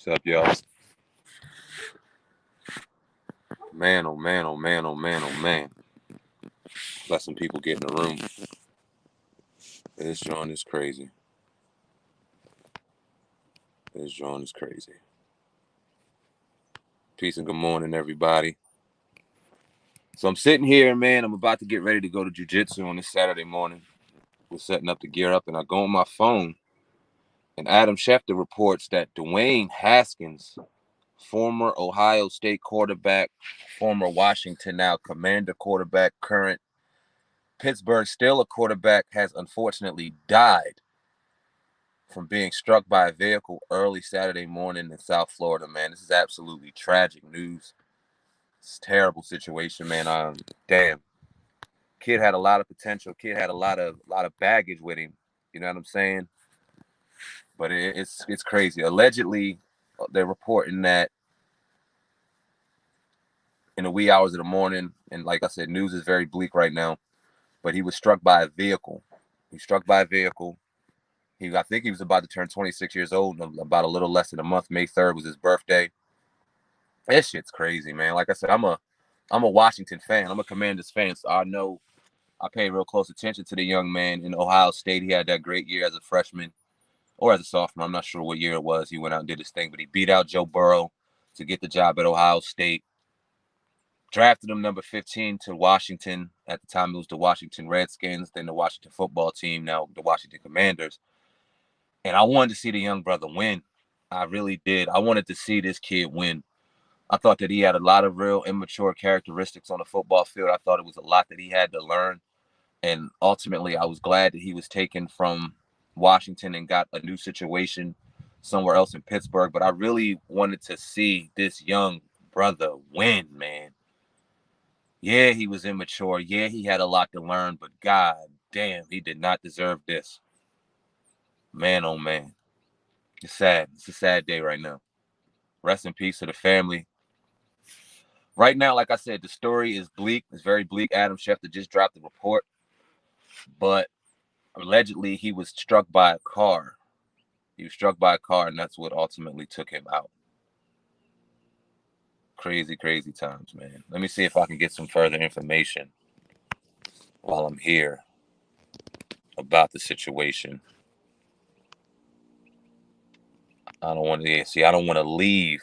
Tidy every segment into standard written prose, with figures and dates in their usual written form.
What's up, y'all? Man, oh man, oh man, oh man, oh man. Let some people get in the room. This joint is crazy. This joint is crazy. Peace and good morning, everybody. So I'm sitting here, man. I'm about to get ready to go to jiu-jitsu on this Saturday morning. We're setting up to gear up, and I go on my phone, and Adam Schefter reports that Dwayne Haskins, former Ohio State quarterback, former Washington now Commander quarterback, current Pittsburgh Steelers quarterback, has unfortunately died from being struck by a vehicle early Saturday morning in South Florida, man. This is absolutely tragic news. It's a terrible situation, man. Damn. Kid had a lot of potential. Kid had a lot of baggage with him. You know what I'm saying? But it's crazy. Allegedly, they're reporting that in the wee hours of the morning, and like I said, news is very bleak right now, but he was struck by a vehicle. He was struck by a vehicle. I think he was about to turn 26 years old, about a little less than a month. May 3rd was his birthday. That shit's crazy, man. Like I said, I'm a Washington fan. I'm a Commanders fan, so I know I pay real close attention to the young man in Ohio State. He had that great year as a freshman or as a sophomore. I'm not sure what year it was. He went out and did his thing, but he beat out Joe Burrow to get the job at Ohio State. Drafted him number 15 to Washington. At the time, it was the Washington Redskins, then the Washington football team, now the Washington Commanders. And I wanted to see the young brother win. I really did. I wanted to see this kid win. I thought that he had a lot of real immature characteristics on the football field. I thought it was a lot that he had to learn. And ultimately, I was glad that he was taken from Washington and got a new situation somewhere else in Pittsburgh. But I really wanted to see this young brother win, man. Yeah, he was immature. Yeah, he had a lot to learn. But God damn, he did not deserve this. Man, oh man. It's sad. It's a sad day right now. Rest in peace to the family. Right now, like I said, the story is bleak. It's very bleak. Adam Schefter just dropped the report. But allegedly, he was struck by a car. He was struck by a car, and that's what ultimately took him out. Crazy, crazy times, man. Let me see if I can get some further information while I'm here about the situation. I don't want to leave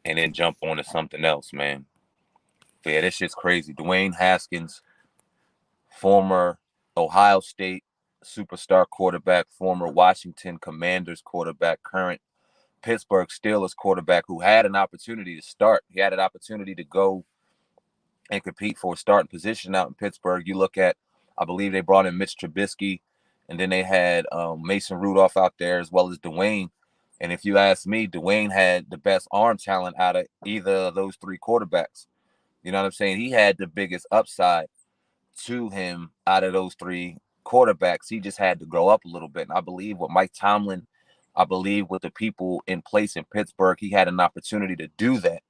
and then jump onto something else, man. But yeah, this shit's crazy. Dwayne Haskins, former Ohio State superstar quarterback, former Washington Commanders quarterback, current Pittsburgh Steelers quarterback, who had an opportunity to start. He had an opportunity to go and compete for a starting position out in Pittsburgh. You look at, I believe they brought in Mitch Trubisky, and then they had Mason Rudolph out there as well as Dwayne. And if you ask me, Dwayne had the best arm talent out of either of those three quarterbacks. You know what I'm saying? He had the biggest upside to him out of those three quarterbacks. He just had to grow up a little bit. And I believe with Mike Tomlin, I believe with the people in place in Pittsburgh, he had an opportunity to do that.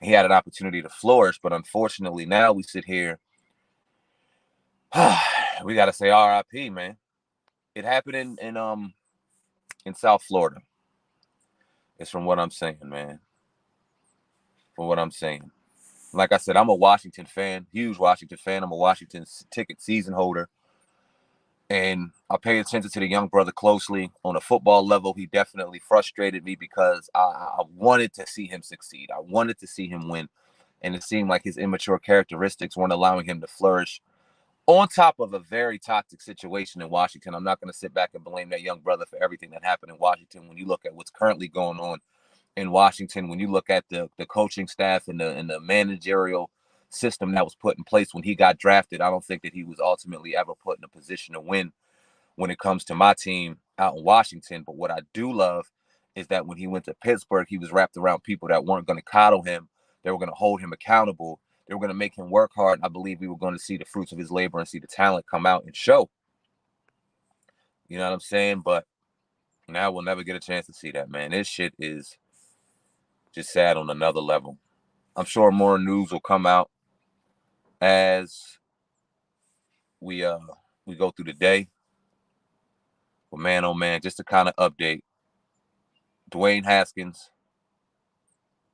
He had an opportunity to flourish. But unfortunately, now we sit here. We got to say RIP, man. It happened in South Florida. It's from what I'm saying, man. From what I'm saying. Like I said, I'm a Washington fan, huge Washington fan. I'm a Washington ticket season holder. And I pay attention to the young brother closely. On a football level, he definitely frustrated me because I wanted to see him succeed. I wanted to see him win. And it seemed like his immature characteristics weren't allowing him to flourish on top of a very toxic situation in Washington. I'm not going to sit back and blame that young brother for everything that happened in Washington. When you look at what's currently going on in Washington, when you look at the coaching staff and the managerial system that was put in place when he got drafted, I don't think that he was ultimately ever put in a position to win when it comes to my team out in Washington. But what I do love is that when he went to Pittsburgh, he was wrapped around people that weren't going to coddle him. They were going to hold him accountable. They were going to make him work hard. And I believe we were going to see the fruits of his labor and see the talent come out and show. You know what I'm saying? But now we'll never get a chance to see that, man. This shit is just sad on another level. I'm sure more news will come out as we go through the day. But man, oh man, just to kind of update, Dwayne Haskins,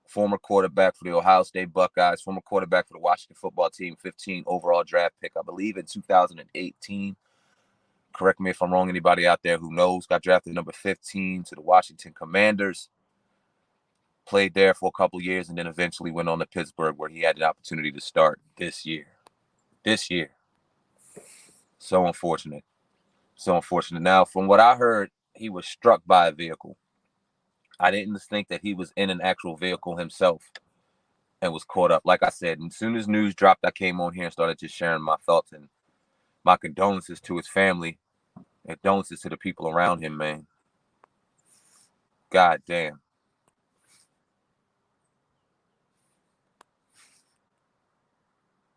former quarterback for the Ohio State Buckeyes, former quarterback for the Washington football team, 15 overall draft pick, I believe in 2018. Correct me if I'm wrong, anybody out there who knows. Got drafted number 15 to the Washington Commanders. Played there for a couple years and then eventually went on to Pittsburgh, where he had the opportunity to start this year. So unfortunate. So unfortunate. Now, from what I heard, he was struck by a vehicle. I didn't think that he was in an actual vehicle himself and was caught up. Like I said, as soon as news dropped, I came on here and started just sharing my thoughts and my condolences to his family, condolences to the people around him, man. God damn.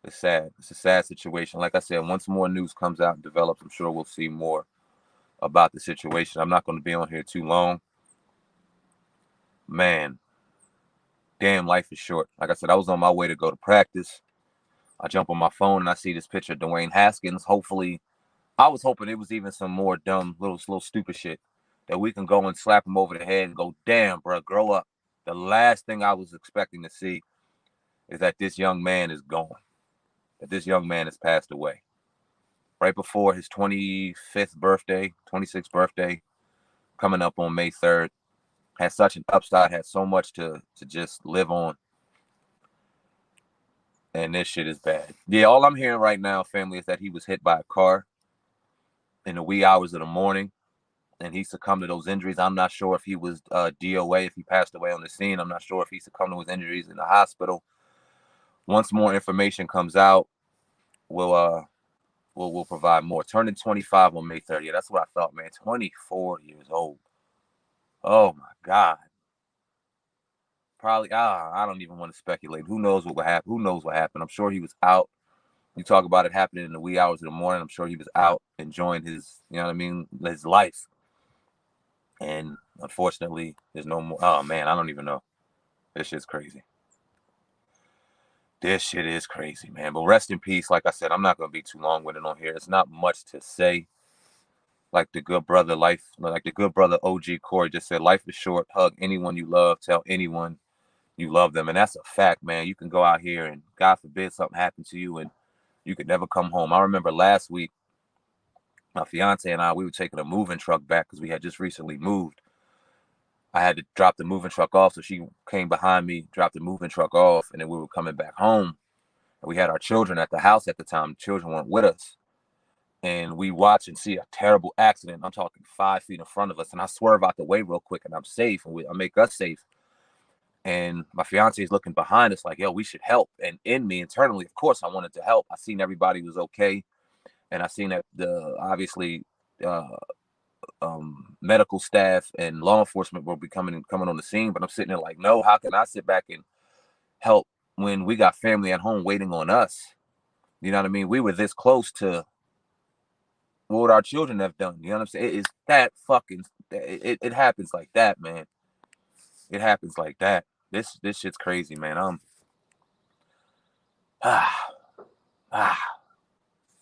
It's sad. It's a sad situation. Like I said, once more news comes out and develops, I'm sure we'll see more about the situation. I'm not going to be on here too long. Man, damn, life is short. Like I said, I was on my way to go to practice. I jump on my phone and I see this picture of Dwayne Haskins. Hopefully, I was hoping it was even some more dumb, little stupid shit that we can go and slap him over the head and go, damn, bro, grow up. The last thing I was expecting to see is that this young man is gone, that this young man has passed away. Right before his 26th birthday, coming up on May 3rd. Had such an upside, had so much to just live on. And this shit is bad. Yeah, all I'm hearing right now, family, is that he was hit by a car in the wee hours of the morning, and he succumbed to those injuries. I'm not sure if he was DOA, if he passed away on the scene. I'm not sure if he succumbed to his injuries in the hospital. Once more information comes out, we'll provide more. Turning 25 on May 30th. That's what I thought, man. 24 years old. Oh my God. Probably, I don't even want to speculate. Who knows what would happen? Who knows what happened? I'm sure he was out. You talk about it happening in the wee hours of the morning. I'm sure he was out enjoying his, you know what I mean, his life. And unfortunately, there's no more. Oh man, I don't even know. This shit's crazy. This shit is crazy, man. But rest in peace. Like I said, I'm not gonna be too long with it on here. It's not much to say. Like the good brother OG Corey just said, life is short. Hug anyone you love. Tell anyone you love them. And that's a fact, man. You can go out here and God forbid something happened to you and you could never come home. I remember last week, my fiance and I, we were taking a moving truck back because we had just recently moved. I had to drop the moving truck off. So she came behind me, dropped the moving truck off, and then we were coming back home. And we had our children at the house at the time. The children weren't with us. And we watch and see a terrible accident. I'm talking 5 feet in front of us. And I swerve out the way real quick and I'm safe. And I make us safe. And my fiance is looking behind us like, yo, we should help. And in me internally, of course, I wanted to help. I seen everybody was okay. And I seen that obviously medical staff and law enforcement were coming on the scene. But I'm sitting there like, no, how can I sit back and help when we got family at home waiting on us? You know what I mean? We were this close to what would our children have done? You know what I'm saying? It's that fucking, it happens like that, man. It happens like that. This shit's crazy, man.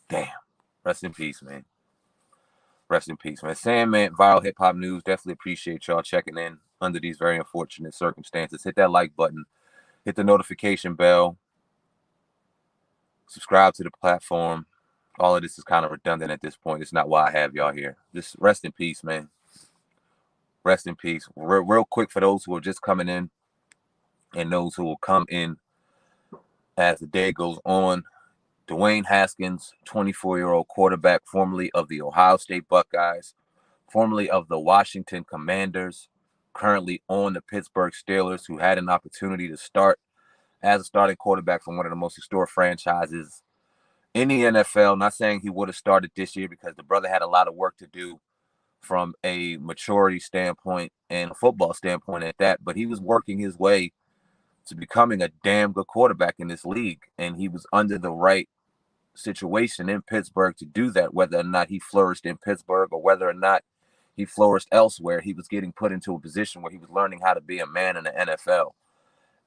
Damn. Rest in peace, man. Rest in peace, man. Sandman, Viral Hip Hop News. Definitely appreciate y'all checking in under these very unfortunate circumstances. Hit that like button. Hit the notification bell. Subscribe to the platform. All of this is kind of redundant at this point. It's not why I have y'all here. Just rest in peace, man. Rest in peace. Real quick for those who are just coming in and those who will come in as the day goes on. Dwayne Haskins, 24-year-old quarterback, formerly of the Ohio State Buckeyes, formerly of the Washington Commanders, currently on the Pittsburgh Steelers, who had an opportunity to start as a starting quarterback from one of the most historic franchises in the NFL. Not saying he would have started this year because the brother had a lot of work to do from a maturity standpoint and a football standpoint at that, but he was working his way to becoming a damn good quarterback in this league, and he was under the right situation in Pittsburgh to do that. Whether or not he flourished in Pittsburgh or whether or not he flourished elsewhere, he was getting put into a position where he was learning how to be a man in the NFL,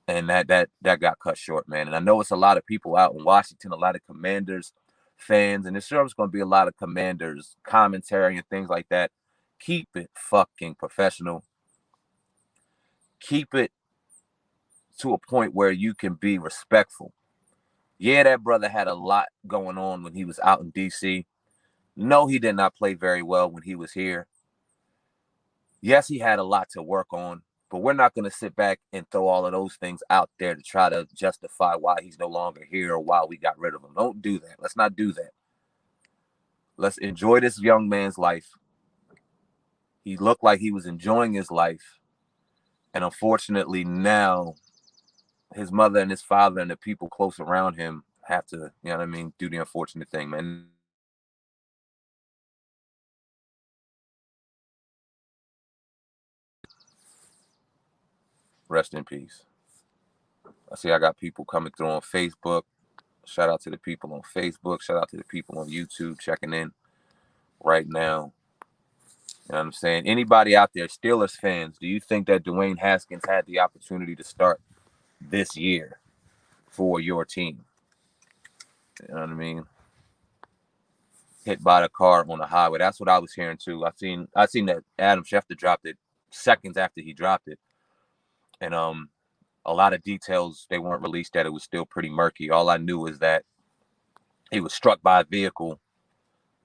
and that got cut short, man. And I know it's a lot of people out in Washington, a lot of Commanders fans, and there's sure going to be a lot of Commanders commentary and things like that. Keep it fucking professional. keep it to a point where you can be respectful. Yeah, that brother had a lot going on when he was out in D.C. No, he did not play very well when he was here. Yes, he had a lot to work on, but we're not going to sit back and throw all of those things out there to try to justify why he's no longer here or why we got rid of him. Don't do that. Let's not do that. Let's enjoy this young man's life. He looked like he was enjoying his life. And unfortunately, now his mother and his father and the people close around him have to, you know what I mean, do the unfortunate thing, man. Rest in peace. I see I got people coming through on Facebook. Shout out to the people on Facebook. Shout out to the people on YouTube checking in right now. You know what I'm saying? Anybody out there, Steelers fans, do you think that Dwayne Haskins had the opportunity to start this year for your team? You know what I mean? Hit by the car on the highway. That's what I was hearing too. I seen that Adam Schefter dropped it seconds after he dropped it. And a lot of details they weren't released that it was still pretty murky. All I knew is that he was struck by a vehicle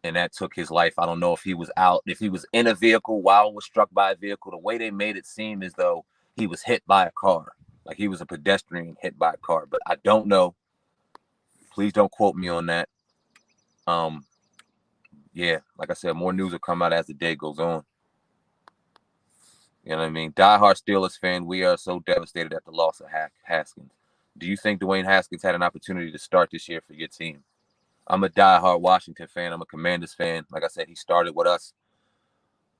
and that took his life. I don't know if he was in a vehicle while was struck by a vehicle. The way they made it seem as though he was hit by a car, like he was a pedestrian hit by a car, but I don't know. Please don't quote me on that. Yeah, like I said, more news will come out as the day goes on. You know what I mean? Diehard Steelers fan, we are so devastated at the loss of Haskins. Do you think Dwayne Haskins had an opportunity to start this year for your team? I'm a diehard Washington fan. I'm a Commanders fan. Like I said, he started with us.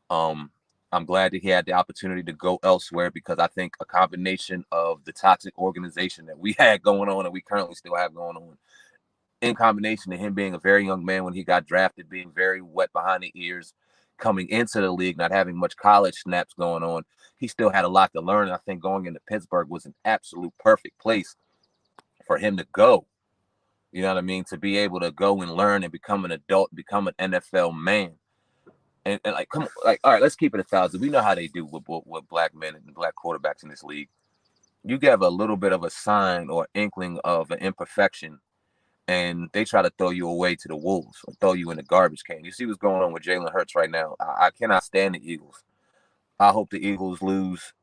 I'm glad that he had the opportunity to go elsewhere because I think a combination of the toxic organization that we had going on and we currently still have going on, in combination to him being a very young man when he got drafted, being very wet behind the ears, coming into the league, not having much college snaps going on, he still had a lot to learn. And I think going into Pittsburgh was an absolute perfect place for him to go. You know what I mean? To be able to go and learn and become an adult, become an NFL man. And like, come on, like, all right, let's keep it 1,000. We know how they do with black men and black quarterbacks in this league. You give a little bit of a sign or inkling of an imperfection, and they try to throw you away to the wolves or throw you in the garbage can. You see what's going on with Jalen Hurts right now. I cannot stand the Eagles. I hope the Eagles lose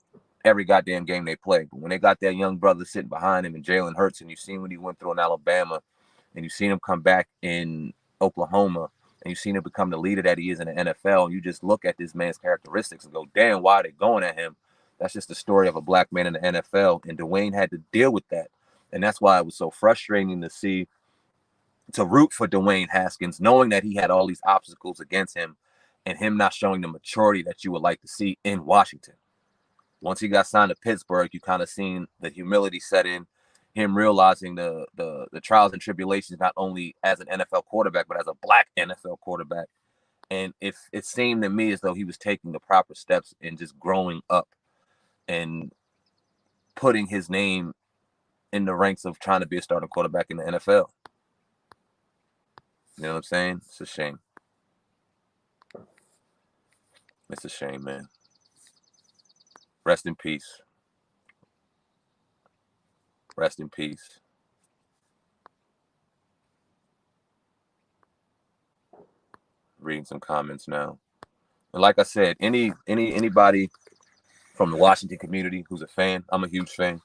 every goddamn game they play. But when they got that young brother sitting behind him and Jalen Hurts, and you've seen what he went through in Alabama, and you've seen him come back in Oklahoma, and you've seen him become the leader that he is in the NFL, and you just look at this man's characteristics and go, damn, why are they going at him? That's just the story of a black man in the NFL, and Dwayne had to deal with that. And that's why it was so frustrating to root for Dwayne Haskins, knowing that he had all these obstacles against him and him not showing the maturity that you would like to see in Washington. Once he got signed to Pittsburgh, you kind of seen the humility set in, him realizing the trials and tribulations, not only as an NFL quarterback, but as a black NFL quarterback. And if it seemed to me as though he was taking the proper steps and just growing up and putting his name in the ranks of trying to be a starting quarterback in the NFL. You know what I'm saying? It's a shame. It's a shame, man. Rest in peace. Rest in peace. Reading some comments now. And like I said, anybody from the Washington community who's a fan, I'm a huge fan.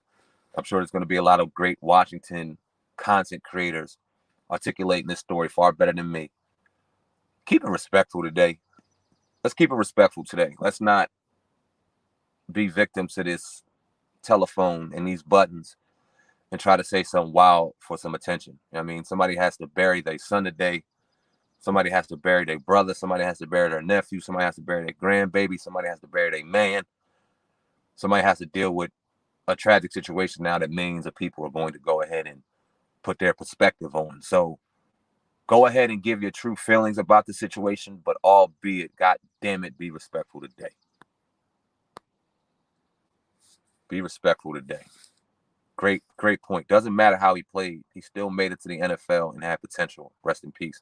I'm sure there's going to be a lot of great Washington content creators articulating this story far better than me. Keep it respectful today. Let's keep it respectful today. Let's not be victims to this telephone and these buttons and try to say something wild for some attention. You know what I mean, somebody has to bury their son today. Somebody has to bury their brother. Somebody has to bury their nephew. Somebody has to bury their grandbaby. Somebody has to bury their man. Somebody has to deal with a tragic situation now that millions of people are going to go ahead and put their perspective on. So go ahead and give your true feelings about the situation, but albeit, God damn it, be respectful today. Be respectful today. Great point. Doesn't matter how he played. He still made it to the NFL and had potential. Rest in peace.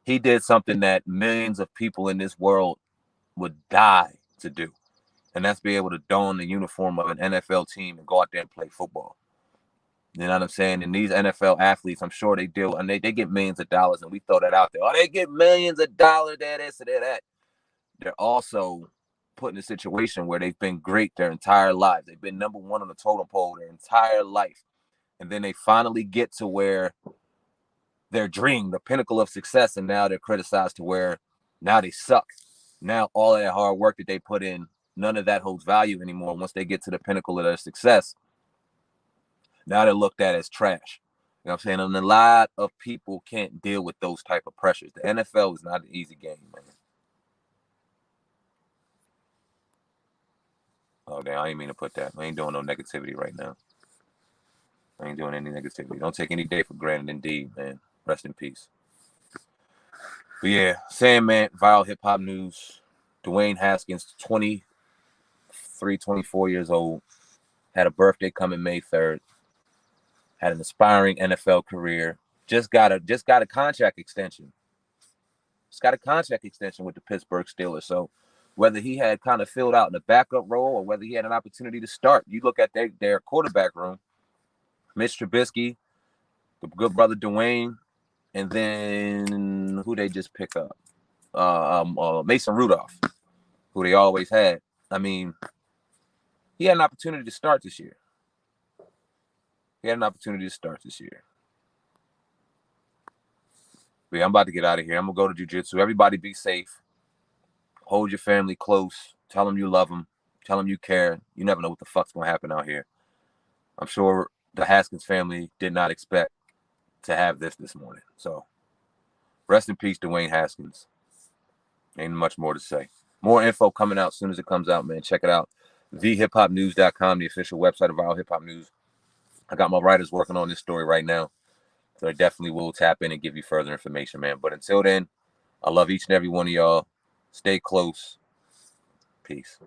He did something that millions of people in this world would die to do. and that's be able to don the uniform of an NFL team and go out there and play football. You know what I'm saying? And these NFL athletes, I'm sure they deal, and they get millions of dollars, and we throw that out there. Oh, they get millions of dollars, this, that. They're also put in a situation where they've been great their entire lives. They've been number one on the totem pole their entire life. And then they finally get to where their dream, the pinnacle of success, and now they're criticized to where now they suck. Now all that hard work that they put in, none of that holds value anymore. Once they get to the pinnacle of their success, now they're looked at as trash. You know what I'm saying? And a lot of people can't deal with those type of pressures. The NFL is not an easy game, man. Oh, damn, I didn't mean to put that. I ain't doing no negativity right now. I ain't doing any negativity. Don't take any day for granted, indeed, man. Rest in peace. But yeah, Sandman, viral hip hop news. Dwayne Haskins, 23, 24 years old, had a birthday coming May 3rd. Had an aspiring NFL career. Just got a contract extension. Just got a contract extension with the Pittsburgh Steelers. So whether he had kind of filled out in the backup role or whether he had an opportunity to start, you look at their quarterback room. Mitch Trubisky, the good brother Dwayne, and then who they just pick up? Mason Rudolph, who they always had. I mean, he had an opportunity to start this year. But yeah, I'm about to get out of here. I'm going to go to jiu-jitsu. Everybody be safe. Hold your family close. Tell them you love them. Tell them you care. You never know what the fuck's going to happen out here. I'm sure the Haskins family did not expect to have this morning. So rest in peace, Dwayne Haskins. Ain't much more to say. More info coming out as soon as it comes out, man. Check it out. thehiphopnews.com, the official website of Viral Hip Hop News. I got my writers working on this story right now. So I definitely will tap in and give you further information, man. But until then, I love each and every one of y'all. Stay close. Peace.